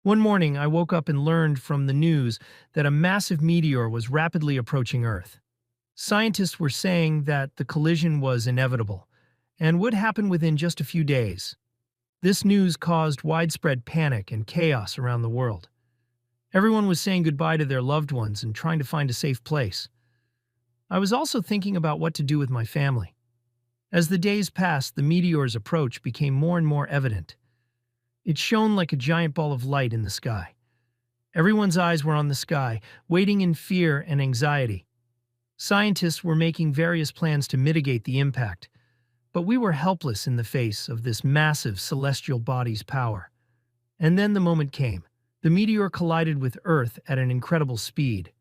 One morning, I woke up and learned from the news that a massive meteor was rapidly approaching Earth. Scientists were saying that the collision was inevitable and would happen within just a few days. This news caused widespread panic and chaos around the world. Everyone was saying goodbye to their loved ones and trying to find a safe place. I was also thinking about what to do with my family. As the days passed, the meteor's approach became more and more evident. It shone like a giant ball of light in the sky. Everyone's eyes were on the sky, waiting in fear and anxiety. Scientists were making various plans to mitigate the impact, but we were helpless in the face of this massive celestial body's power. And then the moment came. The meteor collided with Earth at an incredible speed.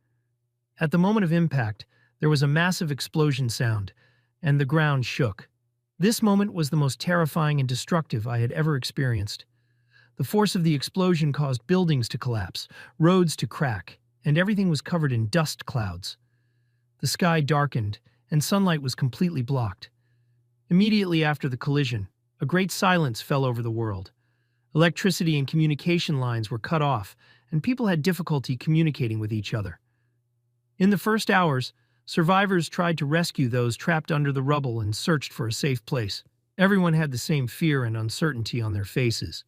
At the moment of impact, there was a massive explosion sound, and the ground shook. This moment was the most terrifying and destructive I had ever experienced. The force of the explosion caused buildings to collapse, roads to crack, and everything was covered in dust clouds. The sky darkened, and sunlight was completely blocked. Immediately after the collision, a great silence fell over the world. Electricity and communication lines were cut off, and people had difficulty communicating with each other. In the first hours, survivors tried to rescue those trapped under the rubble and searched for a safe place. Everyone had the same fear and uncertainty on their faces.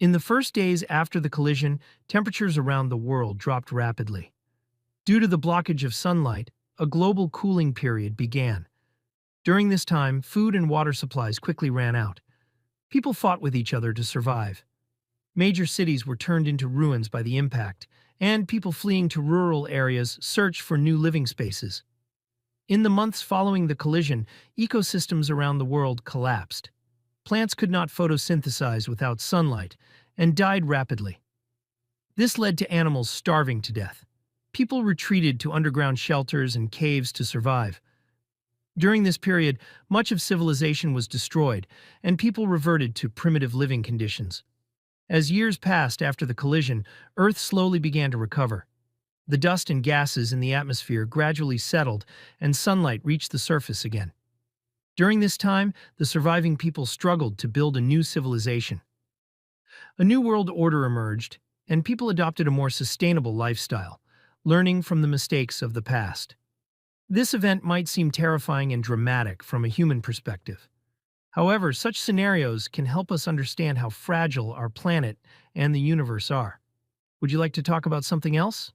In the first days after the collision, temperatures around the world dropped rapidly. Due to the blockage of sunlight, a global cooling period began. During this time, food and water supplies quickly ran out. People fought with each other to survive. Major cities were turned into ruins by the impact, and people fleeing to rural areas searched for new living spaces. In the months following the collision, ecosystems around the world collapsed. Plants could not photosynthesize without sunlight and died rapidly. This led to animals starving to death. People retreated to underground shelters and caves to survive. During this period, much of civilization was destroyed, and people reverted to primitive living conditions. As years passed after the collision, Earth slowly began to recover. The dust and gases in the atmosphere gradually settled, and sunlight reached the surface again. During this time, the surviving people struggled to build a new civilization. A new world order emerged, and people adopted a more sustainable lifestyle, learning from the mistakes of the past. This event might seem terrifying and dramatic from a human perspective. However, such scenarios can help us understand how fragile our planet and the universe are. Would you like to talk about something else?